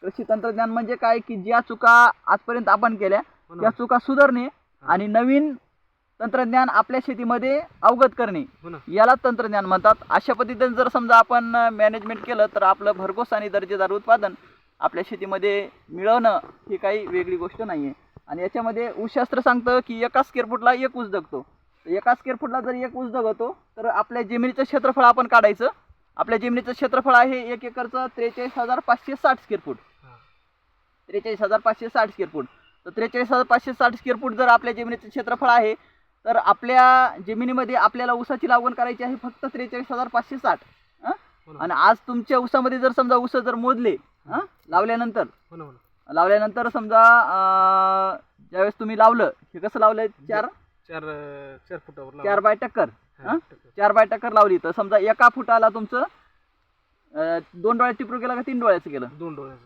कृषी तंत्रज्ञान म्हणजे काय की ज्या चुका आजपर्यंत आपण केल्या त्या चुका सुधारणे आणि नवीन तंत्रज्ञान आपल्या शेतीमध्ये अवगत करणे याला तंत्रज्ञान म्हणतात. अशा पद्धतीने जर समजा आपण मॅनेजमेंट केलं तर आपलं भरघोस आणि दर्जेदार उत्पादन आपल्या शेतीमध्ये मिळवणं ही काही वेगळी गोष्ट नाही आहे. आणि याच्यामध्ये ऊसशास्त्र सांगतं की एका स्क्वेअर फुटला एक ऊस जगतो. एका स्क्वेअर फुटला जर एक ऊस जगतो तर आपल्या जमिनीचं क्षेत्रफळ आपण काढायचं. आपल्या जमिनीचं क्षेत्रफळ आहे 1 एकरचं 43,560 स्क्वेअर फूट. 43,560 square foot. तर 43,560 स्क्वेअर फूट जर आपल्या जमिनीचं क्षेत्रफळ आहे तर आपल्या जमिनीमध्ये आपल्याला ऊसाची लागवड करायची आहे फक्त 43,560. आणि आज तुमच्या ऊसामध्ये जर समजा ऊस जर मोजले लावल्यानंतर समजा ज्यावेळेस तुम्ही लावलं हे कसं लावलं 4 बाय टक्कर 4 बाय टक्कर लावली तर समजा एका फुटाला तुमचं 2 डोळ्यात टिपरू केलं का 3 डोळ्याचं केलं? 2 डोळ्याचं.